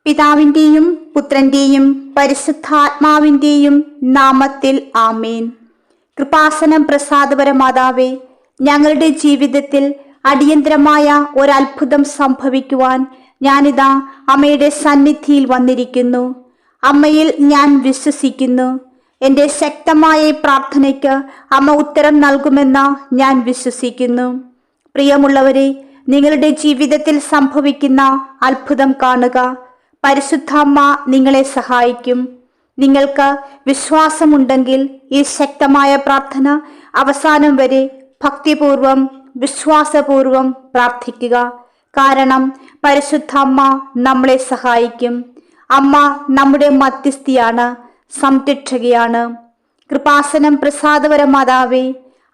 പിതാവിന്റെയും പുത്രന്റെയും പരിശുദ്ധാത്മാവിന്റെയും നാമത്തിൽ ആമേൻ. കൃപാസനം പ്രസാദപര മാതാവേ, ഞങ്ങളുടെ ജീവിതത്തിൽ അടിയന്തരമായ ഒരത്ഭുതം സംഭവിക്കുവാൻ ഞാനിതാ അമ്മയുടെ സന്നിധിയിൽ വന്നിരിക്കുന്നു. അമ്മയിൽ ഞാൻ വിശ്വസിക്കുന്നു. എൻ്റെ ശക്തമായ ഈ പ്രാർത്ഥനയ്ക്ക് അമ്മ ഉത്തരം നൽകുമെന്ന് ഞാൻ വിശ്വസിക്കുന്നു. പ്രിയമുള്ളവരെ, നിങ്ങളുടെ ജീവിതത്തിൽ സംഭവിക്കുന്ന അത്ഭുതം കാണുക. പരിശുദ്ധാമ്മ നിങ്ങളെ സഹായിക്കും. നിങ്ങൾക്ക് വിശ്വാസമുണ്ടെങ്കിൽ ഈ ശക്തമായ പ്രാർത്ഥന അവസാനം വരെ ഭക്തിപൂർവം വിശ്വാസപൂർവം പ്രാർത്ഥിക്കുക. കാരണം പരിശുദ്ധാമ്മ നമ്മളെ സഹായിക്കും. അമ്മ നമ്മുടെ മധ്യസ്ഥിയാണ്, സംരക്ഷകയാണ്. കൃപാസനം പ്രസാദപര മാതാവേ,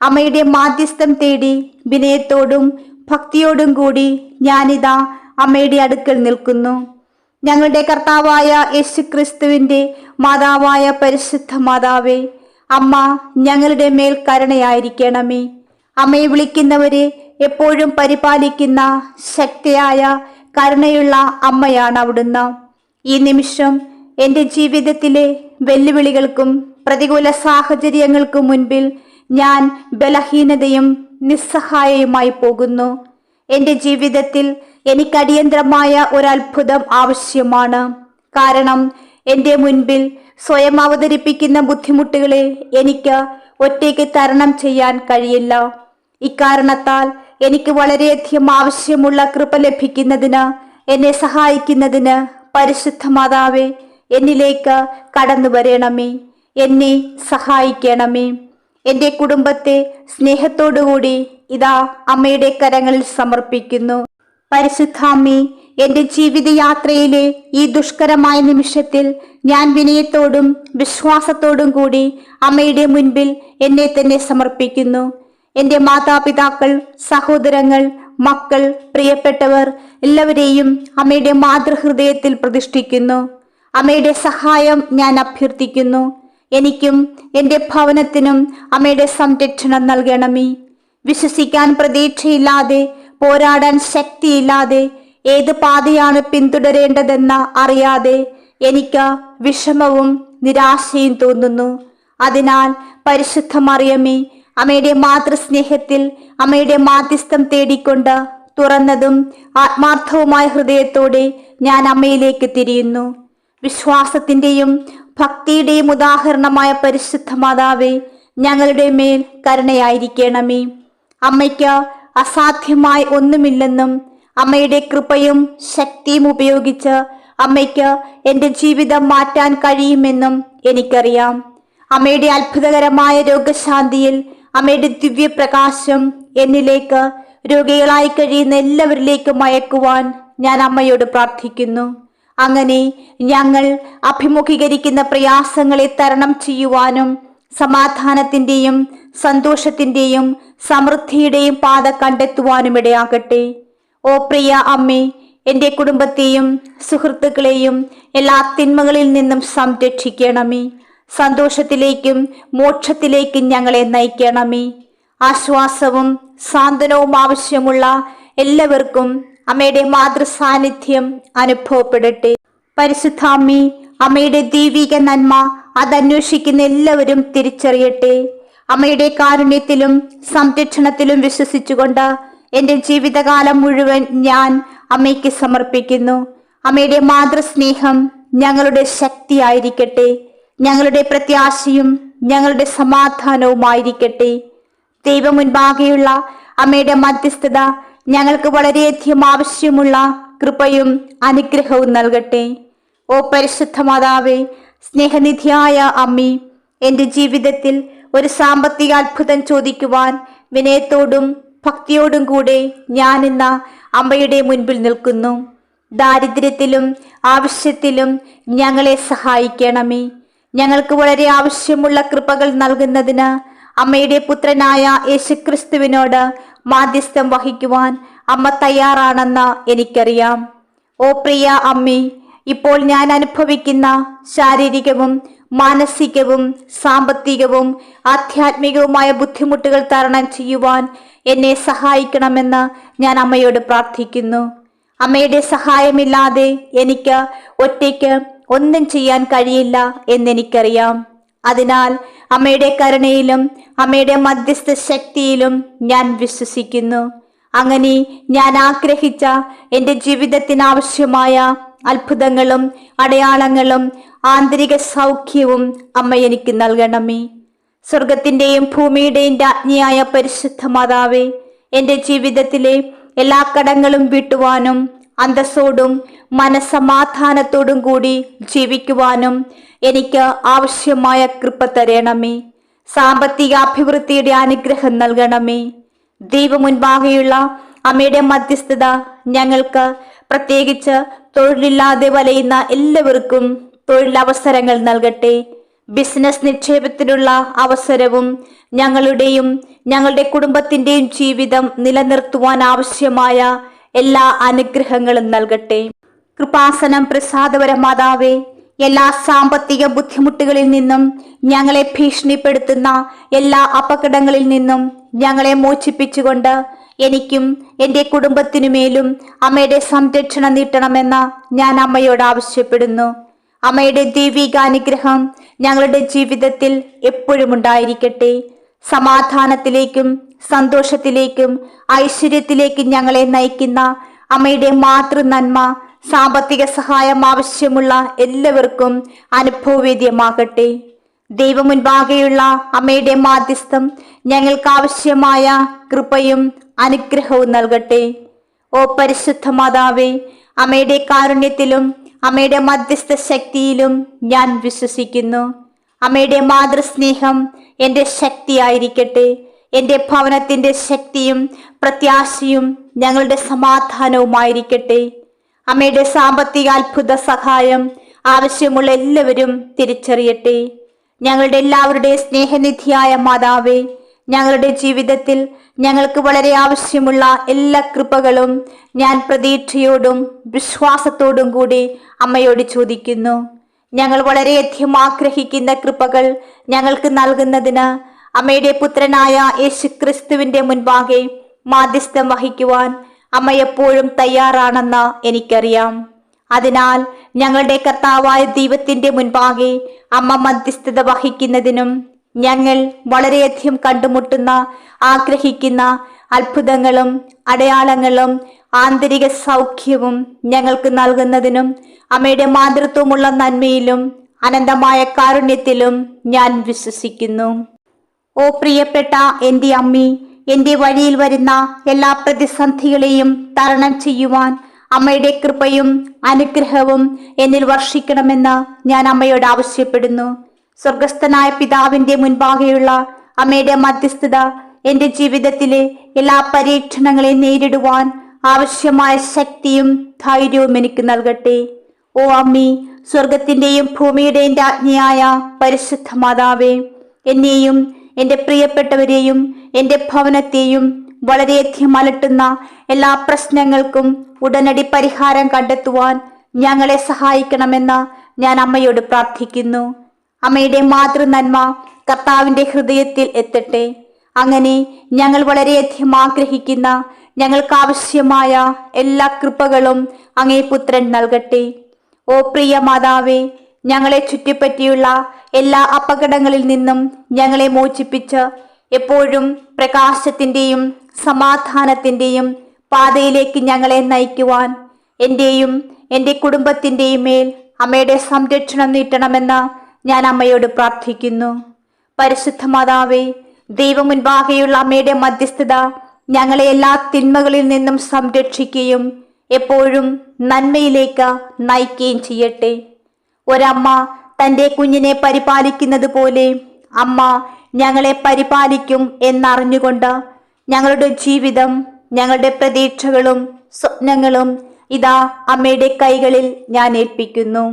അമ്മയുടെ മാധ്യസ്ഥം തേടി വിനയത്തോടും ഭക്തിയോടും കൂടി ഞാനിതാ അമ്മയുടെ അടുക്കൽ നിൽക്കുന്നു. ഞങ്ങളുടെ കർത്താവായ യേശുക്രിസ്തുവിന്റെ മാതാവായ പരിശുദ്ധ മാതാവേ, അമ്മ ഞങ്ങളുടെ മേൽ കരുണയായിരിക്കണമേ. അമ്മയെ വിളിക്കുന്നവരെ എപ്പോഴും പരിപാലിക്കുന്ന ശക്തിയായ കരുണയുള്ള അമ്മയാണ് അവിടുന്ന്. ഈ നിമിഷം എൻ്റെ ജീവിതത്തിലെ വെല്ലുവിളികൾക്കും പ്രതികൂല സാഹചര്യങ്ങൾക്കും മുൻപിൽ ഞാൻ ബലഹീനതയും നിസ്സഹായയുമായി പോകുന്നു. എൻ്റെ ജീവിതത്തിൽ എനിക്ക് അടിയന്തരമായ ഒരത്ഭുതം ആവശ്യമാണ്. കാരണം എൻ്റെ മുൻപിൽ സ്വയം അവതരിപ്പിക്കുന്ന ബുദ്ധിമുട്ടുകളെ എനിക്ക് ഒറ്റയ്ക്ക് തരണം ചെയ്യാൻ കഴിയില്ല. ഇക്കാരണത്താൽ എനിക്ക് വളരെയധികം ആവശ്യമുള്ള കൃപ ലഭിക്കുന്നതിന്, എന്നെ സഹായിക്കുന്നതിന് പരിശുദ്ധ മാതാവേ, എന്നിലേക്ക് കടന്നു വരണമേ. എന്നെ സഹായിക്കണമേ. എൻ്റെ കുടുംബത്തെ സ്നേഹത്തോടുകൂടി ഇതാ അമ്മയുടെ കരങ്ങളിൽ സമർപ്പിക്കുന്നു. പരിശുദ്ധാമ്മേ, എൻ്റെ ജീവിതയാത്രയിലെ ഈ ദുഷ്കരമായ നിമിഷത്തിൽ ഞാൻ വിനയത്തോടും വിശ്വാസത്തോടും കൂടി അമ്മയുടെ മുൻപിൽ എന്നെ തന്നെ സമർപ്പിക്കുന്നു. എൻ്റെ മാതാപിതാക്കൾ, സഹോദരങ്ങൾ, മക്കൾ, പ്രിയപ്പെട്ടവർ എല്ലാവരെയും അമ്മയുടെ മാതൃഹൃദയത്തിൽ പ്രതിഷ്ഠിക്കുന്നു. അമ്മയുടെ സഹായം ഞാൻ അഭ്യർത്ഥിക്കുന്നു. എനിക്കും എൻ്റെ ഭവനത്തിനും അമ്മയുടെ സംരക്ഷണം നൽകണമേ. വിശ്വസിക്കാൻ പ്രതീക്ഷയില്ലാതെ, പോരാടാൻ ശക്തിയില്ലാതെ, ഏത് പാതയാണ് പിന്തുടരേണ്ടതെന്ന് അറിയാതെ എനിക്ക് വിഷമവും നിരാശയും തോന്നുന്നു. അതിനാൽ പരിശുദ്ധ മറിയമേ, അമ്മയുടെ മാതൃസ്നേഹത്തിൽ അമ്മയുടെ മാധ്യസ്ഥം തേടിക്കൊണ്ട് തുറന്നതും ആത്മാർത്ഥവുമായ ഹൃദയത്തോടെ ഞാൻ അമ്മയിലേക്ക് തിരിയുന്നു. വിശ്വാസത്തിൻ്റെയും ഭക്തിയുടെയും ഉദാഹരണമായ പരിശുദ്ധ മാതാവേ, ഞങ്ങളുടെ മേൽ കരുണയായിരിക്കണമേ. അമ്മയ്ക്ക് അസാധ്യമായി ഒന്നുമില്ലെന്നും അമ്മയുടെ കൃപയും ശക്തിയും ഉപയോഗിച്ച് അമ്മയ്ക്ക് എൻ്റെ ജീവിതം മാറ്റാൻ കഴിയുമെന്നും എനിക്കറിയാം. അമ്മയുടെ അത്ഭുതകരമായ രോഗശാന്തിയിൽ അമ്മയുടെ ദിവ്യപ്രകാശം എന്നിലേക്ക്, രോഗികളായി കഴിയുന്ന എല്ലാവരിലേക്കും അയക്കുവാൻ ഞാൻ അമ്മയോട് പ്രാർത്ഥിക്കുന്നു. അങ്ങനെ ഞങ്ങൾ അഭിമുഖീകരിക്കുന്ന പ്രയാസങ്ങളെ തരണം ചെയ്യുവാനും സമാധാനത്തിൻ്റെയും സന്തോഷത്തിൻ്റെയും സമൃദ്ധിയുടെയും പാത കണ്ടെത്തുവാനും ഇടയാകട്ടെ. ഓ പ്രിയ അമ്മേ, എൻ്റെ കുടുംബത്തെയും സുഹൃത്തുക്കളെയും എല്ലാ തിന്മകളിൽ നിന്നും സംരക്ഷിക്കണമേ. സന്തോഷത്തിലേക്കും മോക്ഷത്തിലേക്കും ഞങ്ങളെ നയിക്കണമേ. ആശ്വാസവും സാന്ത്വനവും ആവശ്യമുള്ള എല്ലാവർക്കും അമ്മയുടെ മാതൃസാന്നിധ്യം അനുഭവപ്പെടട്ടെ. പരിശുദ്ധാമ്മേ, അമ്മയുടെ ദൈവിക നന്മ അതന്വേഷിക്കുന്ന എല്ലാവരും തിരിച്ചറിയട്ടെ. അമ്മയുടെ കാരുണ്യത്തിലും സംരക്ഷണത്തിലും വിശ്വസിച്ചുകൊണ്ട് എൻ്റെ ജീവിതകാലം മുഴുവൻ ഞാൻ അമ്മയ്ക്ക് സമർപ്പിക്കുന്നു. അമ്മയുടെ മാതൃസ്നേഹം ഞങ്ങളുടെ ശക്തിയായിരിക്കട്ടെ. ഞങ്ങളുടെ പ്രത്യാശയും ഞങ്ങളുടെ സമാധാനവുമായിരിക്കട്ടെ. ദൈവം മുൻപാകെയുള്ള അമ്മയുടെ മധ്യസ്ഥത ഞങ്ങൾക്ക് വളരെയധികം ആവശ്യമുള്ള കൃപയും അനുഗ്രഹവും നൽകട്ടെ. ഓ പരിശുദ്ധ മാതാവേ, സ്നേഹനിധിയായ അമ്മേ, എൻ്റെ ജീവിതത്തിൽ ഒരു സാമ്പത്തിക അത്ഭുതം ചോദിക്കുവാൻ വിനയത്തോടും ഭക്തിയോടും കൂടെ ഞാൻ ഇന്ന് അമ്മയുടെ മുൻപിൽ നിൽക്കുന്നു. ദാരിദ്ര്യത്തിലും ആവശ്യത്തിലും ഞങ്ങളെ സഹായിക്കണമേ. ഞങ്ങൾക്ക് വളരെ ആവശ്യമുള്ള കൃപകൾ നൽകുന്നതിന് അമ്മയുടെ പുത്രനായ യേശുക്രിസ്തുവിനോട് മാധ്യസ്ഥം വഹിക്കുവാൻ അമ്മ തയ്യാറാണെന്ന് എനിക്കറിയാം. ഓ പ്രിയ അമ്മേ, ഇപ്പോൾ ഞാൻ അനുഭവിക്കുന്ന ശാരീരികവും മാനസികവും സാമ്പത്തികവും ആധ്യാത്മികവുമായ ബുദ്ധിമുട്ടുകൾ തരണം ചെയ്യുവാൻ എന്നെ സഹായിക്കണമെന്ന് ഞാൻ അമ്മയോട് പ്രാർത്ഥിക്കുന്നു. അമ്മയുടെ സഹായമില്ലാതെ എനിക്ക് ഒറ്റയ്ക്ക് ഒന്നും ചെയ്യാൻ കഴിയില്ല എന്നെനിക്കറിയാം. അതിനാൽ അമ്മയുടെ കരുണയിലും അമ്മയുടെ മധ്യസ്ഥ ശക്തിയിലും ഞാൻ വിശ്വസിക്കുന്നു. അങ്ങനെ ഞാൻ ആഗ്രഹിച്ച എൻ്റെ ജീവിതത്തിനാവശ്യമായ അത്ഭുതങ്ങളും അടയാളങ്ങളും ആന്തരിക സൗഖ്യവും അമ്മ എനിക്ക് നൽകണമേ. സ്വർഗത്തിൻ്റെയും ഭൂമിയുടെയും രാജ്ഞിയായ പരിശുദ്ധ മാതാവേ, എൻ്റെ ജീവിതത്തിലെ എല്ലാ കടങ്ങളും വീട്ടുവാനും അന്തസ്സോടും മനസ്സമാധാനത്തോടും കൂടി ജീവിക്കുവാനും എനിക്ക് ആവശ്യമായ കൃപ തരണമേ. സാമ്പത്തിക അഭിവൃദ്ധിയുടെ അനുഗ്രഹം നൽകണമേ. ദൈവമുൻപാകെയുള്ള അമ്മയുടെ മധ്യസ്ഥത ഞങ്ങൾക്ക്, പ്രത്യേകിച്ച് തൊഴിലില്ലാതെ വലയുന്ന എല്ലാവർക്കും തൊഴിലവസരങ്ങൾ നൽകട്ടെ. ബിസിനസ് നിക്ഷേപത്തിനുള്ള അവസരവും ഞങ്ങളുടെയും ഞങ്ങളുടെ കുടുംബത്തിൻ്റെയും ജീവിതം നിലനിർത്തുവാൻ ആവശ്യമായ എല്ലാ അനുഗ്രഹങ്ങളും നൽകട്ടെ. കൃപാസനം പ്രസാദപര മാതാവേ, എല്ലാ സാമ്പത്തിക ബുദ്ധിമുട്ടുകളിൽ നിന്നും ഞങ്ങളെ ഭീഷണിപ്പെടുത്തുന്ന എല്ലാ അപകടങ്ങളിൽ നിന്നും ഞങ്ങളെ മോചിപ്പിച്ചുകൊണ്ട് എനിക്കും എൻ്റെ കുടുംബത്തിനുമേലും അമ്മയുടെ സംരക്ഷണം നീട്ടണമെന്ന് ഞാൻ അമ്മയോട് ആവശ്യപ്പെടുന്നു. അമ്മയുടെ ദൈവികാനുഗ്രഹം ഞങ്ങളുടെ ജീവിതത്തിൽ എപ്പോഴും ഉണ്ടായിരിക്കട്ടെ. സമാധാനത്തിലേക്കും സന്തോഷത്തിലേക്കും ഐശ്വര്യത്തിലേക്കും ഞങ്ങളെ നയിക്കുന്ന അമ്മയുടെ മാതൃ നന്മ സാമ്പത്തിക സഹായം ആവശ്യമുള്ള എല്ലാവർക്കും അനുഭവവേദ്യമാകട്ടെ. ദൈവമുൻപാകെയുള്ള അമ്മയുടെ മാധ്യസ്ഥം ഞങ്ങൾക്ക് ആവശ്യമായ കൃപയും അനുഗ്രഹവും നൽകട്ടെ. ഓ പരിശുദ്ധ മാതാവേ, അമ്മയുടെ കാരുണ്യത്തിലും അമ്മയുടെ മധ്യസ്ഥ ശക്തിയിലും ഞാൻ വിശ്വസിക്കുന്നു. അമ്മയുടെ മാതൃസ്നേഹം എൻ്റെ ശക്തിയായിരിക്കട്ടെ. എൻ്റെ ഭവനത്തിൻ്റെ ശക്തിയും പ്രത്യാശയും ഞങ്ങളുടെ സമാധാനവുമായിരിക്കട്ടെ. അമ്മയുടെ സാമ്പത്തിക അത്ഭുത സഹായം ആവശ്യമുള്ള എല്ലാവരും തിരിച്ചറിയട്ടെ. ഞങ്ങളുടെ എല്ലാവരുടെയും സ്നേഹനിധിയായ മാതാവേ, ഞങ്ങളുടെ ജീവിതത്തിൽ ഞങ്ങൾക്ക് വളരെ ആവശ്യമുള്ള എല്ലാ കൃപകളും ഞാൻ പ്രതീക്ഷയോടും വിശ്വാസത്തോടും കൂടി അമ്മയോട് ചോദിക്കുന്നു. ഞങ്ങൾ വളരെയധികം ആഗ്രഹിക്കുന്ന കൃപകൾ ഞങ്ങൾക്ക് നൽകുന്നതിന് അമ്മയുടെ പുത്രനായ യേശുക്രിസ്തുവിന്റെ മുൻപാകെ മാധ്യസ്ഥം വഹിക്കുവാൻ അമ്മ എപ്പോഴും തയ്യാറാണെന്ന് എനിക്കറിയാം. അതിനാൽ ഞങ്ങളുടെ കർത്താവായ ദൈവത്തിന്റെ മുൻപാകെ അമ്മ മധ്യസ്ഥത വഹിക്കുന്നതിനും ഞങ്ങൾ വളരെയധികം കണ്ടുമുട്ടുന്ന ആഗ്രഹിക്കുന്ന അത്ഭുതങ്ങളും അടയാളങ്ങളും ആന്തരിക സൗഖ്യവും ഞങ്ങൾക്ക് നൽകുന്നതിനും അമ്മയുടെ മാതൃത്വമുള്ള നന്മയിലും അനന്തമായ കാരുണ്യത്തിലും ഞാൻ വിശ്വസിക്കുന്നു. ഓ പ്രിയപ്പെട്ട എൻ്റെ അമ്മി, എൻ്റെ വഴിയിൽ വരുന്ന എല്ലാ പ്രതിസന്ധികളെയും തരണം ചെയ്യുവാൻ അമ്മയുടെ കൃപയും അനുഗ്രഹവും എന്നിൽ വർഷിക്കണമെന്ന് ഞാൻ അമ്മയോട് ആവശ്യപ്പെടുന്നു. സ്വർഗസ്ഥനായ പിതാവിന്റെ മുൻപാകെയുള്ള അമ്മയുടെ മധ്യസ്ഥത എൻ്റെ ജീവിതത്തിലെ എല്ലാ പരീക്ഷണങ്ങളെയും നേരിടുവാൻ ആവശ്യമായ ശക്തിയും ധൈര്യവും എനിക്ക് നൽകട്ടെ. ഓ അമ്മി, സ്വർഗത്തിൻ്റെയും ഭൂമിയുടെയും രാജ്ഞിയായ പരിശുദ്ധ മാതാവേ, എന്നെയും എൻ്റെ പ്രിയപ്പെട്ടവരെയും എൻ്റെ ഭവനത്തെയും വളരെയധികം അലട്ടുന്ന എല്ലാ പ്രശ്നങ്ങൾക്കും ഉടനടി പരിഹാരം കണ്ടെത്തുവാൻ ഞങ്ങളെ സഹായിക്കണമെന്ന് ഞാൻ അമ്മയോട് പ്രാർത്ഥിക്കുന്നു. അമ്മയുടെ മാതൃനന്മ കർത്താവിൻ്റെ ഹൃദയത്തിൽ എത്തട്ടെ. അങ്ങനെ ഞങ്ങൾ വളരെയധികം ആഗ്രഹിക്കുന്ന ഞങ്ങൾക്ക് ആവശ്യമായ എല്ലാ കൃപകളും അങ്ങേ പുത്രൻ നൽകട്ടെ. ഓ പ്രിയ മാതാവേ, ഞങ്ങളെ ചുറ്റിപ്പറ്റിയുള്ള എല്ലാ അപകടങ്ങളിൽ നിന്നും ഞങ്ങളെ മോചിപ്പിച്ച് എപ്പോഴും പ്രകാശത്തിൻ്റെയും സമാധാനത്തിൻ്റെയും പാതയിലേക്ക് ഞങ്ങളെ നയിക്കുവാൻ എൻ്റെയും എൻ്റെ കുടുംബത്തിൻ്റെയും മേൽ അമ്മയുടെ സംരക്ഷണം നീട്ടണമെന്ന് ഞാൻ അമ്മയോട് പ്രാർത്ഥിക്കുന്നു. പരിശുദ്ധ മാതാവേ, ദൈവം മുൻപാകെയുള്ള അമ്മയുടെ മധ്യസ്ഥത ഞങ്ങളെ എല്ലാ തിന്മകളിൽ നിന്നും സംരക്ഷിക്കുകയും എപ്പോഴും നന്മയിലേക്ക് നയിക്കുകയും ചെയ്യട്ടെ. ഒരമ്മ തൻ്റെ കുഞ്ഞിനെ പരിപാലിക്കുന്നത് പോലെ അമ്മ ഞങ്ങളെ പരിപാലിക്കും എന്നറിഞ്ഞുകൊണ്ട് ഞങ്ങളുടെ ജീവിതം, ഞങ്ങളുടെ പ്രതീക്ഷകളും സ്വപ്നങ്ങളും ഇതാ അമ്മയുടെ കൈകളിൽ ഞാൻ ഏൽപ്പിക്കുന്നു.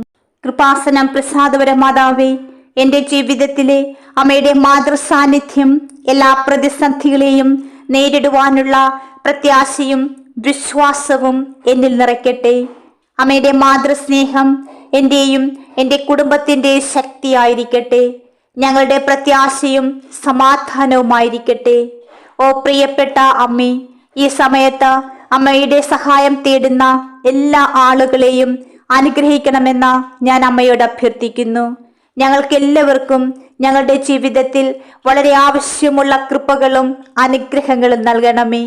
കൃപാസനം പ്രസാദപര മാതാവേ, എൻ്റെ ജീവിതത്തിലെ അമ്മയുടെ മാതൃസാന്നിധ്യം എല്ലാ പ്രതിസന്ധികളെയും നേരിടുവാനുള്ള പ്രത്യാശയും വിശ്വാസവും എന്നിൽ നിറയ്ക്കട്ടെ. അമ്മയുടെ മാതൃസ്നേഹം എൻ്റെയും എൻ്റെ കുടുംബത്തിൻ്റെ ശക്തിയായിരിക്കട്ടെ. ഞങ്ങളുടെ പ്രത്യാശയും സമാധാനവുമായിരിക്കട്ടെ. ഓ പ്രിയപ്പെട്ട അമ്മേ, ഈ സമയത്ത് അമ്മയുടെ സഹായം തേടുന്ന എല്ലാ ആളുകളെയും അനുഗ്രഹിക്കണമെന്ന് ഞാൻ അമ്മയോട് അഭ്യർത്ഥിക്കുന്നു. ഞങ്ങൾക്ക് എല്ലാവർക്കും ഞങ്ങളുടെ ജീവിതത്തിൽ വളരെ ആവശ്യമുള്ള കൃപകളും അനുഗ്രഹങ്ങളും നൽകണമേ.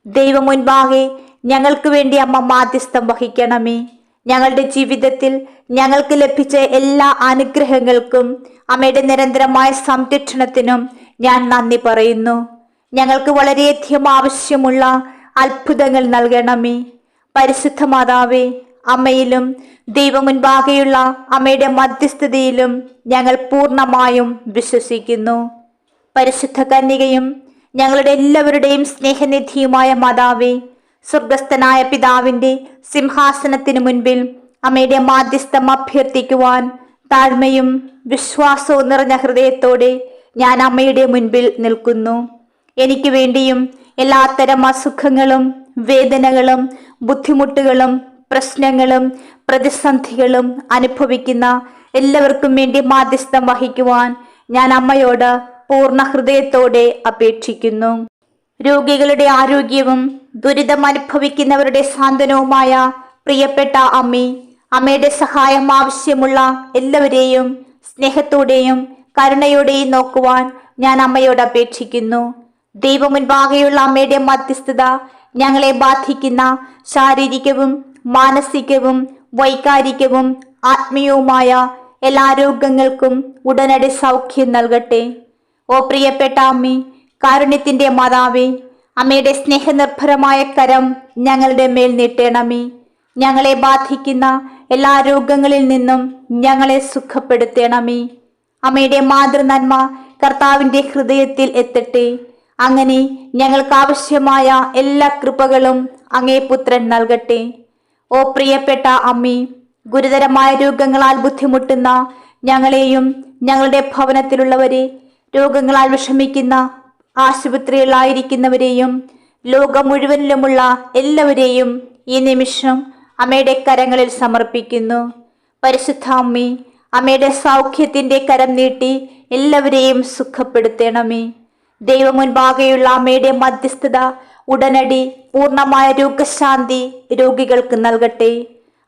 ദൈവം മുൻപാകെ ഞങ്ങൾക്ക് വേണ്ടി അമ്മ മാധ്യസ്ഥം വഹിക്കണമേ. ഞങ്ങളുടെ ജീവിതത്തിൽ ഞങ്ങൾക്ക് ലഭിച്ച എല്ലാ അനുഗ്രഹങ്ങൾക്കും അമ്മയുടെ നിരന്തരമായ സംരക്ഷണത്തിനും ഞാൻ നന്ദി പറയുന്നു. ഞങ്ങൾക്ക് വളരെയധികം ആവശ്യമുള്ള അത്ഭുതങ്ങൾ നൽകണമേ. പരിശുദ്ധ മാതാവേ, അമ്മയിലും ദൈവം മുൻപാകെയുള്ള അമ്മയുടെ മധ്യസ്ഥതയിലും ഞങ്ങൾ പൂർണ്ണമായും വിശ്വസിക്കുന്നു. പരിശുദ്ധ കന്യകയും ഞങ്ങളുടെ എല്ലാവരുടെയും സ്നേഹനിധിയുമായ മാതാവേ, സ്വർഗസ്ഥനായ പിതാവിന്റെ സിംഹാസനത്തിനു മുൻപിൽ അമ്മയുടെ മാധ്യസ്ഥം അഭ്യർത്ഥിക്കുവാൻ താഴ്മയും വിശ്വാസവും നിറഞ്ഞ ഹൃദയത്തോടെ ഞാൻ അമ്മയുടെ മുൻപിൽ നിൽക്കുന്നു. എനിക്ക് വേണ്ടിയും എല്ലാത്തരം അസുഖങ്ങളും വേദനകളും ബുദ്ധിമുട്ടുകളും പ്രശ്നങ്ങളും പ്രതിസന്ധികളും അനുഭവിക്കുന്ന എല്ലാവർക്കും വേണ്ടി മാധ്യസ്ഥം വഹിക്കുവാൻ ഞാൻ അമ്മയോട് പൂർണ്ണ ഹൃദയത്തോടെ അപേക്ഷിക്കുന്നു. രോഗികളുടെ ആരോഗ്യവും ദുരിതം അനുഭവിക്കുന്നവരുടെ സാന്ത്വനവുമായ പ്രിയപ്പെട്ട അമ്മേ, അമ്മയുടെ സഹായം ആവശ്യമുള്ള എല്ലാവരെയും സ്നേഹത്തോടെയും കരുണയോടെയും നോക്കുവാൻ ഞാൻ അമ്മയോട് അപേക്ഷിക്കുന്നു. ദൈവം മുൻപാകെയുള്ള അമ്മയുടെ മധ്യസ്ഥത ഞങ്ങളെ ബാധിക്കുന്ന ശാരീരികവും മാനസികവും വൈകാരികവും ആത്മീയവുമായ എല്ലാ രോഗങ്ങൾക്കും ഉടനടി സൗഖ്യം നൽകട്ടെ. ഓ പ്രിയപ്പെട്ട അമ്മേ, കാരുണ്യത്തിന്റെ മാതാവേ, അമ്മയുടെ സ്നേഹനിർഭരമായ കരം ഞങ്ങളുടെ മേൽ നീട്ടണമേ. ഞങ്ങളെ ബാധിക്കുന്ന എല്ലാ രോഗങ്ങളിൽ നിന്നും ഞങ്ങളെ സുഖപ്പെടുത്തണമേ. അമ്മയുടെ മാതൃനന്മ കർത്താവിന്റെ ഹൃദയത്തിൽ എത്തട്ടെ. അങ്ങനെ ഞങ്ങൾക്ക് ആവശ്യമായ എല്ലാ കൃപകളും അങ്ങേ പുത്രൻ നൽകട്ടെ. ഓ പ്രിയപ്പെട്ട അമ്മേ, ഗുരുതരമായ രോഗങ്ങളാൽ ബുദ്ധിമുട്ടുന്ന ഞങ്ങളെയും ഞങ്ങളുടെ ഭവനത്തിലുള്ളവരെ, രോഗങ്ങളാൽ വിഷമിക്കുന്ന ആശുപത്രിയിലായിരിക്കുന്നവരെയും ലോകം മുഴുവനിലുമുള്ള എല്ലാവരെയും ഈ നിമിഷം അമ്മയുടെ കരങ്ങളിൽ സമർപ്പിക്കുന്നു. പരിശുദ്ധ അമ്മേ, അമ്മയുടെ സൗഖ്യത്തിന്റെ കരം നീട്ടി എല്ലാവരെയും സുഖപ്പെടുത്തണമേ. ദൈവം മുൻപാകെയുള്ള അമ്മയുടെ മധ്യസ്ഥത ഉടനടി പൂർണ്ണമായ രോഗശാന്തി രോഗികൾക്ക് നൽകട്ടെ.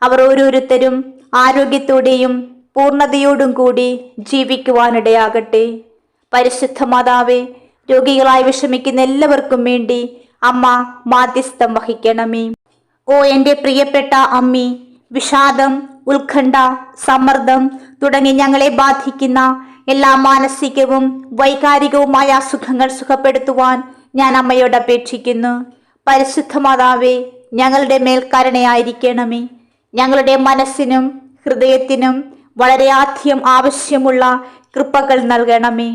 അവർ ഓരോരുത്തരും ആരോഗ്യത്തോടെയും പൂർണ്ണതയോടും കൂടി ജീവിക്കുവാനിടയാകട്ടെ. പരിശുദ്ധ മാതാവേ, രോഗികളായി വിഷമിക്കുന്ന എല്ലാവർക്കും വേണ്ടി അമ്മ മാധ്യസ്ഥം വഹിക്കണമേ. ഓ എൻ്റെ പ്രിയപ്പെട്ട അമ്മേ, വിഷാദം, ഉത്കണ്ഠ, സമ്മർദ്ദം തുടങ്ങി ഞങ്ങളെ ബാധിക്കുന്ന എല്ലാ മാനസികവും വൈകാരികവുമായ അസുഖങ്ങൾ സുഖപ്പെടുത്തുവാൻ ഞാൻ അമ്മയോട് അപേക്ഷിക്കുന്നു. പരിശുദ്ധ മാതാവേ, ഞങ്ങളുടെ മേൽ കരുണയായിരിക്കണമേ. ഞങ്ങളുടെ മനസ്സിനും ഹൃദയത്തിനും വളരെയധികം ആവശ്യമുള്ള കൃപകൾ നൽകണമേ.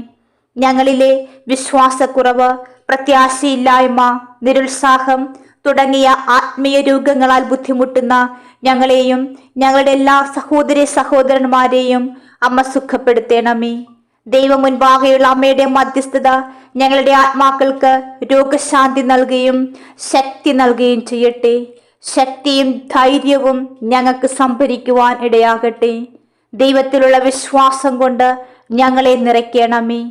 ഞങ്ങളിലെ വിശ്വാസക്കുറവ്, പ്രത്യാശയില്ലായ്മ, നിരുത്സാഹം തുടങ്ങിയ ആത്മീയ രോഗങ്ങളാൽ ബുദ്ധിമുട്ടുന്ന ഞങ്ങളെയും ഞങ്ങളുടെ എല്ലാ സഹോദരന്മാരെയും അമ്മ സുഖപ്പെടുത്തണമേ. ദൈവം മുൻപാകെയുള്ള അമ്മയുടെ മധ്യസ്ഥത ഞങ്ങളുടെ ആത്മാക്കൾക്ക് രോഗശാന്തി നൽകുകയും ശക്തി നൽകുകയും ചെയ്യട്ടെ. ശക്തിയും ധൈര്യവും ഞങ്ങൾക്ക് സംഭരിക്കുവാൻ ഇടയാകട്ടെ. ദൈവത്തിലുള്ള വിശ്വാസം കൊണ്ട് ഞങ്ങളെ നിറയ്ക്കണമേ.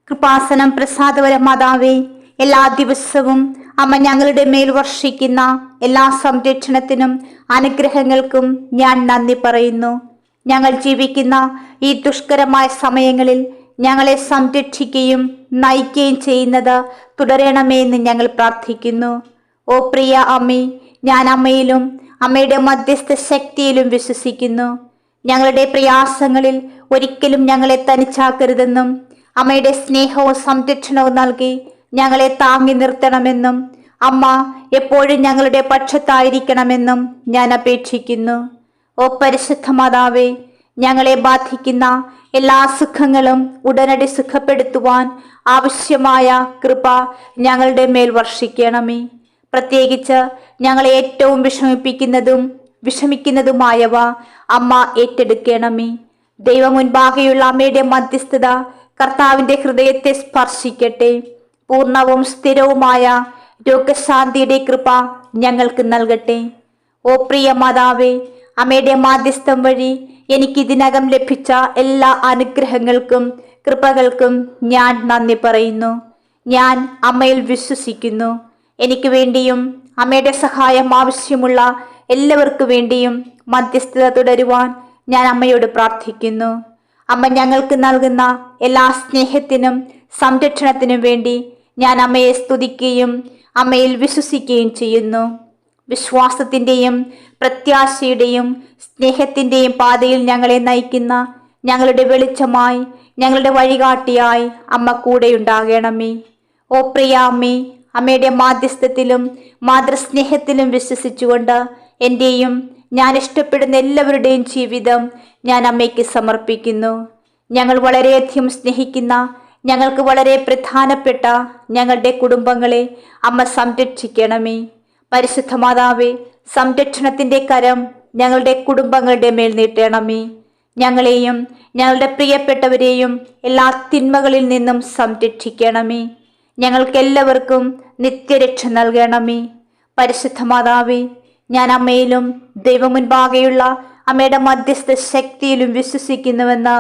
കൃപാസനം പ്രസാദവര മാതാവേ, എല്ലാ ദിവസവും അമ്മ ഞങ്ങളുടെ മേൽ വർഷിക്കുന്ന എല്ലാ സംരക്ഷണത്തിനും അനുഗ്രഹങ്ങൾക്കും ഞാൻ നന്ദി പറയുന്നു. ഞങ്ങൾ ജീവിക്കുന്ന ഈ ദുഷ്കരമായ സമയങ്ങളിൽ ഞങ്ങളെ സംരക്ഷിക്കുകയും നയിക്കുകയും ചെയ്യുന്നത് തുടരണമേ എന്ന് ഞങ്ങൾ പ്രാർത്ഥിക്കുന്നു. ഓ പ്രിയ അമ്മേ, ഞാൻ അമ്മയിലും അമ്മയുടെ മധ്യസ്ഥ ശക്തിയിലും വിശ്വസിക്കുന്നു. ഞങ്ങളുടെ പ്രയാസങ്ങളിൽ ഒരിക്കലും ഞങ്ങളെ തനിച്ചാക്കരുതെന്നും അമ്മയുടെ സ്നേഹവും സംരക്ഷണവും നൽകി ഞങ്ങളെ താങ്ങി നിർത്തണമെന്നും അമ്മ എപ്പോഴും ഞങ്ങളുടെ പക്ഷത്തായിരിക്കണമെന്നും ഞാൻ അപേക്ഷിക്കുന്നു. ഓ പരിശുദ്ധ മാതാവേ, ഞങ്ങളെ ബാധിക്കുന്ന എല്ലാ സുഖങ്ങളും ഉടനടി സുഖപ്പെടുത്തുവാൻ ആവശ്യമായ കൃപ ഞങ്ങളുടെ മേൽ വർഷിക്കണമേ. പ്രത്യേകിച്ച് ഞങ്ങളെ ഏറ്റവും വിഷമിക്കുന്നതുമായവ അമ്മ ഏറ്റെടുക്കണമേ. ദൈവം മുൻപാകെയുള്ള അമ്മയുടെ മധ്യസ്ഥത കർത്താവിന്റെ ഹൃദയത്തെ സ്പർശിക്കട്ടെ. പൂർണ്ണവും സ്ഥിരവുമായ രോഗശാന്തിയുടെ കൃപ ഞങ്ങൾക്ക് നൽകട്ടെ. ഓ പ്രിയ മാതാവേ, അമ്മയുടെ മാധ്യസ്ഥം വഴി എനിക്ക് ഇതിനകം ലഭിച്ച എല്ലാ അനുഗ്രഹങ്ങൾക്കും കൃപകൾക്കും ഞാൻ നന്ദി പറയുന്നു. ഞാൻ അമ്മയിൽ വിശ്വസിക്കുന്നു. എനിക്ക് വേണ്ടിയും അമ്മയുടെ സഹായം ആവശ്യമുള്ള എല്ലാവർക്കു വേണ്ടിയും മധ്യസ്ഥത തുടരുവാൻ ഞാൻ അമ്മയോട് പ്രാർത്ഥിക്കുന്നു. അമ്മ ഞങ്ങൾക്ക് നൽകുന്ന എല്ലാ സ്നേഹത്തിനും സംരക്ഷണത്തിനും വേണ്ടി ഞാൻ അമ്മയെ സ്തുതിക്കുകയും അമ്മയിൽ വിശ്വസിക്കുകയും ചെയ്യുന്നു. വിശ്വാസത്തിൻ്റെയും പ്രത്യാശയുടെയും സ്നേഹത്തിൻ്റെയും പാതയിൽ ഞങ്ങളെ നയിക്കുന്ന ഞങ്ങളുടെ വെളിച്ചമായി, ഞങ്ങളുടെ വഴികാട്ടിയായി അമ്മ കൂടെയുണ്ടാകണമേ. ഓ പ്രിയ അമ്മേ, അമ്മയുടെ മാധ്യസ്ഥത്തിലും മാതൃസ്നേഹത്തിലും വിശ്വസിച്ചുകൊണ്ട് എൻ്റെയും ഞാൻ ഇഷ്ടപ്പെടുന്ന എല്ലാവരുടെയും ജീവിതം ഞാൻ അമ്മയ്ക്ക് സമർപ്പിക്കുന്നു. ഞങ്ങൾ വളരെയധികം സ്നേഹിക്കുന്ന, ഞങ്ങൾക്ക് വളരെ പ്രധാനപ്പെട്ട ഞങ്ങളുടെ കുടുംബങ്ങളെ അമ്മ സംരക്ഷിക്കണമേ. പരിശുദ്ധ മാതാവേ, സംരക്ഷണത്തിൻ്റെ കരം ഞങ്ങളുടെ കുടുംബങ്ങളുടെ മേൽ നീട്ടണമേ. ഞങ്ങളെയും ഞങ്ങളുടെ പ്രിയപ്പെട്ടവരെയും എല്ലാ തിന്മകളിൽ നിന്നും സംരക്ഷിക്കണമേ. ഞങ്ങൾക്കെല്ലാവർക്കും നിത്യരക്ഷ നൽകണമേ. പരിശുദ്ധ മാതാവേ, ഞാൻ അമ്മയിലും ദൈവമുൻപാകെയുള്ള അമ്മയുടെ മധ്യസ്ഥ ശക്തിയിലും വിശ്വസിക്കുന്നുവെന്ന്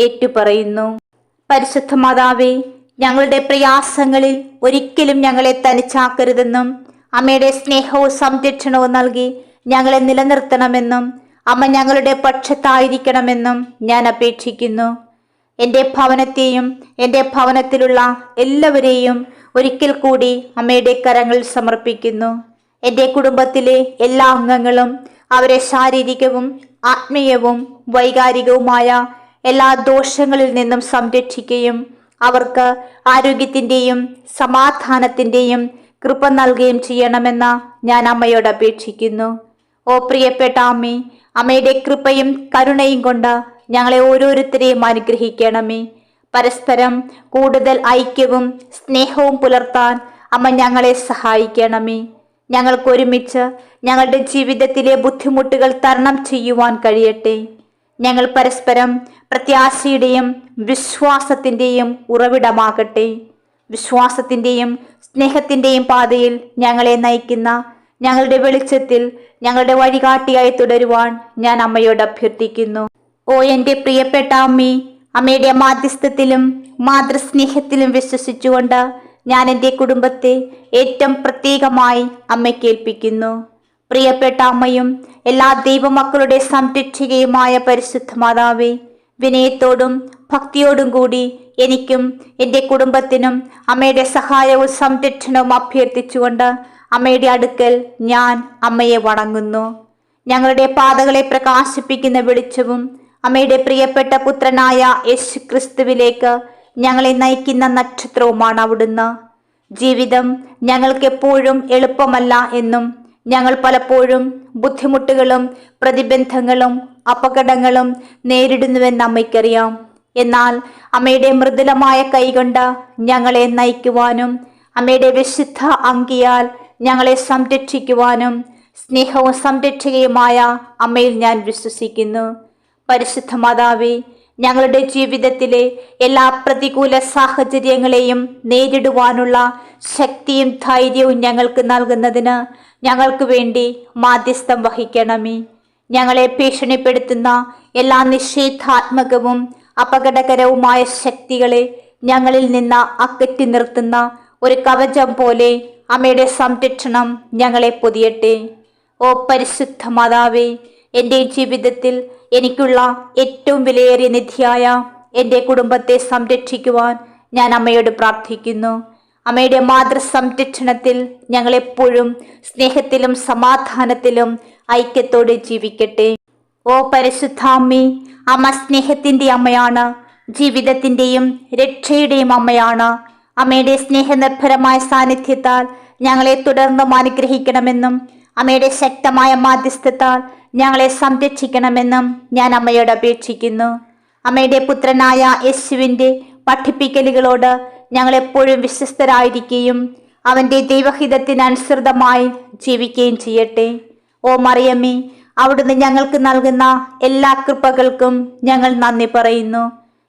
ഏറ്റുപറയുന്നു. പരിശുദ്ധ മാതാവേ, ഞങ്ങളുടെ പ്രയാസങ്ങളിൽ ഒരിക്കലും ഞങ്ങളെ തനിച്ചാക്കരുതെന്നും അമ്മയുടെ സ്നേഹവും സംരക്ഷണവും നൽകി ഞങ്ങളെ നിലനിർത്തണമെന്നും അമ്മ ഞങ്ങളുടെ പക്ഷത്തായിരിക്കണമെന്നും ഞാൻ അപേക്ഷിക്കുന്നു. എൻ്റെ ഭവനത്തെയും എൻ്റെ ഭവനത്തിലുള്ള എല്ലാവരെയും ഒരിക്കൽ കൂടി അമ്മയുടെ കരങ്ങളിൽ സമർപ്പിക്കുന്നു. എൻ്റെ കുടുംബത്തിലെ എല്ലാ അംഗങ്ങളും അവരെ ശാരീരികവും ആത്മീയവും വൈകാരികവുമായ എല്ലാ ദോഷങ്ങളിൽ നിന്നും സംരക്ഷിക്കുകയും അവർക്ക് ആരോഗ്യത്തിൻ്റെയും സമാധാനത്തിൻ്റെയും കൃപ നൽകുകയും ചെയ്യണമെന്ന് ഞാൻ അമ്മയോട് അപേക്ഷിക്കുന്നു. ഓ പ്രിയപ്പെട്ട അമ്മേ, അമ്മയുടെ കൃപയും കരുണയും കൊണ്ട് ഞങ്ങളെ ഓരോരുത്തരെയും അനുഗ്രഹിക്കണമേ. പരസ്പരം കൂടുതൽ ഐക്യവും സ്നേഹവും പുലർത്താൻ അമ്മ ഞങ്ങളെ സഹായിക്കണമേ. ഞങ്ങൾക്ക് ഒരുമിച്ച് ഞങ്ങളുടെ ജീവിതത്തിലെ ബുദ്ധിമുട്ടുകൾ തരണം ചെയ്യുവാൻ കഴിയട്ടെ. ഞങ്ങൾ പരസ്പരം പ്രത്യാശയുടെയും വിശ്വാസത്തിൻ്റെയും ഉറവിടമാകട്ടെ. വിശ്വാസത്തിൻ്റെയും സ്നേഹത്തിൻ്റെയും പാതയിൽ ഞങ്ങളെ നയിക്കുന്ന ഞങ്ങളുടെ വെളിച്ചത്തിൽ ഞങ്ങളുടെ വഴികാട്ടിയായി തുടരുവാൻ ഞാൻ അമ്മയോട് അഭ്യർത്ഥിക്കുന്നു. ഓ എൻ്റെ പ്രിയപ്പെട്ട അമ്മേ, അമ്മയുടെ മാധ്യസ്ഥത്തിലും മാതൃസ്നേഹത്തിലും വിശ്വസിച്ചുകൊണ്ട് ഞാൻ എൻ്റെ കുടുംബത്തെ ഏറ്റവും പ്രത്യേകമായി അമ്മയ്ക്ക് ഏൽപ്പിക്കുന്നു. പ്രിയപ്പെട്ട അമ്മയും എല്ലാ ദൈവമക്കളുടെ സംരക്ഷകയുമായ പരിശുദ്ധ മാതാവേ, വിനയത്തോടും ഭക്തിയോടും കൂടി എനിക്കും എൻ്റെ കുടുംബത്തിനും അമ്മയുടെ സഹായവും സംരക്ഷണവും അഭ്യർത്ഥിച്ചുകൊണ്ട് അമ്മയുടെ അടുക്കൽ ഞാൻ അമ്മയെ വണങ്ങുന്നു. ഞങ്ങളുടെ പാതകളെ പ്രകാശിപ്പിക്കുന്ന വെളിച്ചവും അമ്മയുടെ പ്രിയപ്പെട്ട പുത്രനായ യേശു ക്രിസ്തുവിലേക്ക് ഞങ്ങളെ നയിക്കുന്ന നക്ഷത്രവുമാണ് അവിടുന്ന്. ജീവിതം ഞങ്ങൾക്ക് എപ്പോഴും എളുപ്പമല്ല എന്നും ഞങ്ങൾ പലപ്പോഴും ബുദ്ധിമുട്ടുകളും പ്രതിബന്ധങ്ങളും അപകടങ്ങളും നേരിടുന്നുവെന്ന് അമ്മയ്ക്കറിയാം. എന്നാൽ അമ്മയുടെ മൃദുലമായ കൈകൊണ്ട് ഞങ്ങളെ നയിക്കുവാനും അമ്മയുടെ വിശുദ്ധ അങ്കിയാൽ ഞങ്ങളെ സംരക്ഷിക്കുവാനും സ്നേഹവും സംരക്ഷകയുമായ അമ്മയിൽ ഞാൻ വിശ്വസിക്കുന്നു. പരിശുദ്ധ മാതാവേ, ഞങ്ങളുടെ ജീവിതത്തിലെ എല്ലാ പ്രതികൂല സാഹചര്യങ്ങളെയും നേരിടുവാനുള്ള ശക്തിയും ധൈര്യവും ഞങ്ങൾക്ക് നൽകുന്നതിന് ഞങ്ങൾക്ക് വേണ്ടി മാധ്യസ്ഥം വഹിക്കണമേ. ഞങ്ങളെ ഭീഷണിപ്പെടുത്തുന്ന എല്ലാ നിഷേധാത്മകവും അപകടകരവുമായ ശക്തികളെ ഞങ്ങളിൽ നിന്ന് അകറ്റി നിർത്തുന്ന ഒരു കവചം പോലെ അമ്മയുടെ സംരക്ഷണം ഞങ്ങളെ പൊതിയട്ടെ. ഓ പരിശുദ്ധ മാതാവേ, എൻ്റെ ജീവിതത്തിൽ എനിക്കുള്ള ഏറ്റവും വിലയേറിയ നിധിയായ എൻ്റെ കുടുംബത്തെ സംരക്ഷിക്കുവാൻ ഞാൻ അമ്മയോട് പ്രാർത്ഥിക്കുന്നു. അമ്മയുടെ മാതൃ സംരക്ഷണത്തിൽ ഞങ്ങളെപ്പോഴും സ്നേഹത്തിലും സമാധാനത്തിലും ഐക്യത്തോടെ ജീവിക്കട്ടെ. ഓ പരിശുദ്ധ അമ്മേ, അമ്മ സ്നേഹത്തിൻ്റെ അമ്മയാണ്, ജീവിതത്തിൻ്റെയും രക്ഷയുടെയും അമ്മയാണ്. അമ്മയുടെ സ്നേഹനിർഭരമായ സാന്നിധ്യത്താൽ ഞങ്ങളെ തുടർന്നും അനുഗ്രഹിക്കണമെന്നും അമ്മയുടെ ശക്തമായ മാധ്യസ്ഥത്താൽ ഞങ്ങളെ സംരക്ഷിക്കണമെന്നും ഞാൻ അമ്മയോട് അപേക്ഷിക്കുന്നു. അമ്മയുടെ പുത്രനായ യേശുവിൻ്റെ പഠിപ്പിക്കലുകളോട് ഞങ്ങളെപ്പോഴും വിശ്വസ്തരായിരിക്കുകയും അവൻ്റെ ദൈവഹിതത്തിനനുസൃതമായി ജീവിക്കുകയും ചെയ്യട്ടെ. ഓ മറിയമ്മേ, അവിടുന്ന് ഞങ്ങൾക്ക് നൽകുന്ന എല്ലാ കൃപകൾക്കും ഞങ്ങൾ നന്ദി പറയുന്നു.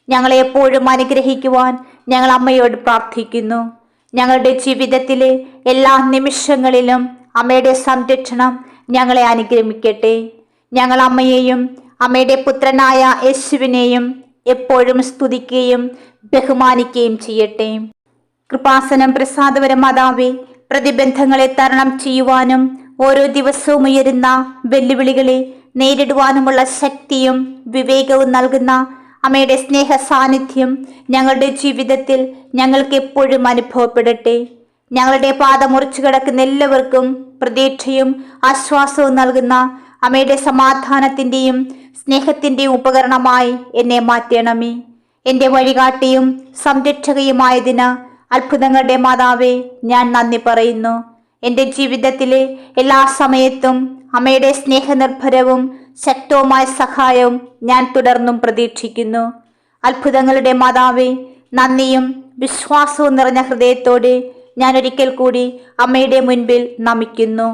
ഞങ്ങളെ എപ്പോഴും അനുഗ്രഹിക്കുവാൻ ഞങ്ങൾ അമ്മയോട് പ്രാർത്ഥിക്കുന്നു. ഞങ്ങളുടെ ജീവിതത്തിലെ എല്ലാ നിമിഷങ്ങളിലും അമ്മയുടെ സംരക്ഷണം ഞങ്ങളെ അനുഗ്രഹിക്കട്ടെ. ഞങ്ങൾ അമ്മയെയും അമ്മയുടെ പുത്രനായ യേശുവിനെയും എപ്പോഴും സ്തുതിക്കുകയും ബഹുമാനിക്കുകയും ചെയ്യട്ടെ. കൃപാസനം പ്രസാദപര മാതാവേ, പ്രതിബന്ധങ്ങളെ തരണം ചെയ്യുവാനും ഓരോ ദിവസവും ഉയരുന്ന വെല്ലുവിളികളെ നേരിടുവാനുമുള്ള ശക്തിയും വിവേകവും നൽകുന്ന അമ്മയുടെ സ്നേഹ സാന്നിധ്യം ഞങ്ങളുടെ ജീവിതത്തിൽ ഞങ്ങൾക്ക് എപ്പോഴും അനുഭവപ്പെടട്ടെ. ഞങ്ങളുടെ പാത മുറിച്ചു കിടക്കുന്ന എല്ലാവർക്കും പ്രതീക്ഷയും ആശ്വാസവും നൽകുന്ന അമ്മയുടെ സമാധാനത്തിൻ്റെയും സ്നേഹത്തിൻ്റെയും ഉപകരണമായി എന്നെ മാറ്റണമേ. എൻ്റെ വഴികാട്ടിയും സംരക്ഷകയുമായതിന് അത്ഭുതങ്ങളുടെ മാതാവേ, ഞാൻ നന്ദി പറയുന്നു. എൻ്റെ ജീവിതത്തിലെ എല്ലാ സമയത്തും അമ്മയുടെ സ്നേഹനിർഭരവും ശക്തവുമായ സഹായവും ഞാൻ തുടർന്നും പ്രതീക്ഷിക്കുന്നു. അത്ഭുതങ്ങളുടെ മാതാവേ, നന്ദിയും വിശ്വാസവും നിറഞ്ഞ ഹൃദയത്തോടെ ഞാൻ ഒരിക്കൽ കൂടി അമ്മയുടെ മുൻപിൽ നമിക്കുന്നു.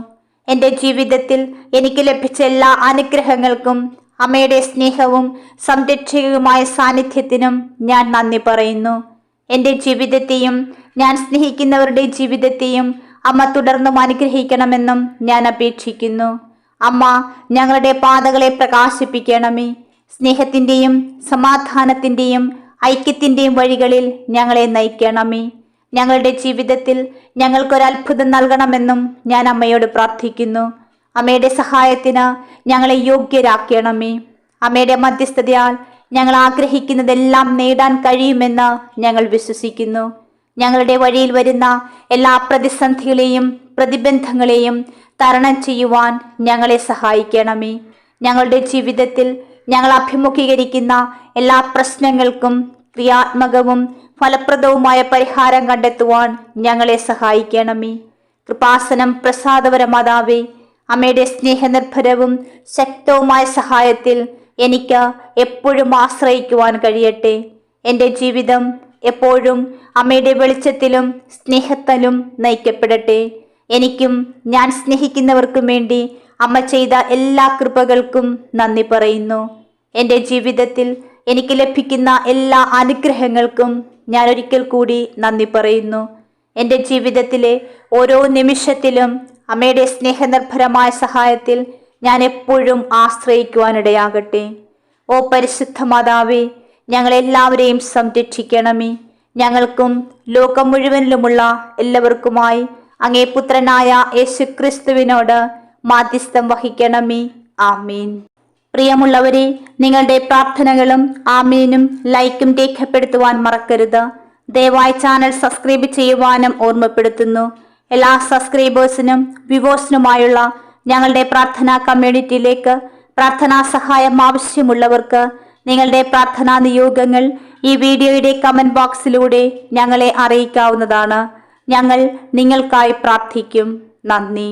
എൻ്റെ ജീവിതത്തിൽ എനിക്ക് ലഭിച്ച എല്ലാ അനുഗ്രഹങ്ങൾക്കും അമ്മയുടെ സ്നേഹവും സംരക്ഷകവുമായ സാന്നിധ്യത്തിനും ഞാൻ നന്ദി പറയുന്നു. എൻ്റെ ജീവിതത്തെയും ഞാൻ സ്നേഹിക്കുന്നവരുടെ ജീവിതത്തെയും അമ്മ തുടർന്നും അനുഗ്രഹിക്കണമെന്നും ഞാൻ അപേക്ഷിക്കുന്നു. അമ്മ ഞങ്ങളുടെ പാതകളെ പ്രകാശിപ്പിക്കണമേ. സ്നേഹത്തിൻ്റെയും സമാധാനത്തിൻ്റെയും ഐക്യത്തിൻ്റെയും വഴികളിൽ ഞങ്ങളെ നയിക്കണമേ. ഞങ്ങളുടെ ജീവിതത്തിൽ ഞങ്ങൾക്കൊരത്ഭുതം നൽകണമെന്നും ഞാൻ അമ്മയോട് പ്രാർത്ഥിക്കുന്നു. അമ്മയുടെ സഹായത്തിന് ഞങ്ങളെ യോഗ്യരാക്കണമേ. അമ്മയുടെ മധ്യസ്ഥതയാൽ ഞങ്ങൾ ആഗ്രഹിക്കുന്നതെല്ലാം നേടാൻ കഴിയുമെന്ന് ഞങ്ങൾ വിശ്വസിക്കുന്നു. ഞങ്ങളുടെ വഴിയിൽ വരുന്ന എല്ലാ പ്രതിസന്ധികളെയും പ്രതിബന്ധങ്ങളെയും തരണം ചെയ്യുവാൻ ഞങ്ങളെ സഹായിക്കണമേ. ഞങ്ങളുടെ ജീവിതത്തിൽ ഞങ്ങൾ അഭിമുഖീകരിക്കുന്ന എല്ലാ പ്രശ്നങ്ങൾക്കും ക്രിയാത്മകവും ഫലപ്രദവുമായ പരിഹാരം കണ്ടെത്തുവാൻ ഞങ്ങളെ സഹായിക്കണമേ. കൃപാസനം പ്രസാദപരമാതാവേ, അമ്മയുടെ സ്നേഹനിർഭരവും ശക്തവുമായ സഹായത്തിൽ എനിക്ക് എപ്പോഴും ആശ്രയിക്കുവാൻ കഴിയട്ടെ. എൻ്റെ ജീവിതം എപ്പോഴും അമ്മയുടെ വെളിച്ചത്തിലും സ്നേഹത്തിലും നയിക്കപ്പെടട്ടെ. എനിക്കും ഞാൻ സ്നേഹിക്കുന്നവർക്കും വേണ്ടി അമ്മ ചെയ്ത എല്ലാ കൃപകൾക്കും നന്ദി പറയുന്നു. എൻ്റെ ജീവിതത്തിൽ എനിക്ക് ലഭിക്കുന്ന എല്ലാ അനുഗ്രഹങ്ങൾക്കും ഞാൻ ഒരിക്കൽ കൂടി നന്ദി പറയുന്നു. എൻ്റെ ജീവിതത്തിലെ ഓരോ നിമിഷത്തിലും അമ്മയുടെ സ്നേഹനിർഭരമായ സഹായത്തിൽ ഞാൻ എപ്പോഴും ആശ്രയിക്കുവാനിടയാകട്ടെ. ഓ പരിശുദ്ധ മാതാവേ, ഞങ്ങളെല്ലാവരെയും സംരക്ഷിക്കണമേ. ഞങ്ങൾക്കും ലോകം മുഴുവനിലുമുള്ള എല്ലാവർക്കുമായി അങ്ങേ പുത്രനായ യേശുക്രിസ്തുവിനോട് മാധ്യസ്ഥം വഹിക്കണമേ. ആമീൻ. പ്രിയമുള്ളവരെ, നിങ്ങളുടെ പ്രാർത്ഥനകളും ആമീനും ലൈക്കും രേഖപ്പെടുത്തുവാൻ മറക്കരുത്. ദയവായി ചാനൽ സബ്സ്ക്രൈബ് ചെയ്യുവാനും ഓർമ്മപ്പെടുത്തുന്നു. എല്ലാ സബ്സ്ക്രൈബേഴ്സിനും വ്യൂവേഴ്സിനുമായുള്ള ഞങ്ങളുടെ പ്രാർത്ഥനാ കമ്മ്യൂണിറ്റിയിലേക്ക് പ്രാർത്ഥനാ സഹായം ആവശ്യമുള്ളവർക്ക് നിങ്ങളുടെ പ്രാർത്ഥനാ നിയോഗങ്ങൾ ഈ വീഡിയോയുടെ കമന്റ് ബോക്സിലൂടെ ഞങ്ങളെ അറിയിക്കാവുന്നതാണ്. ഞങ്ങൾ നിങ്ങൾക്കായി പ്രാർത്ഥിക്കും. നന്ദി.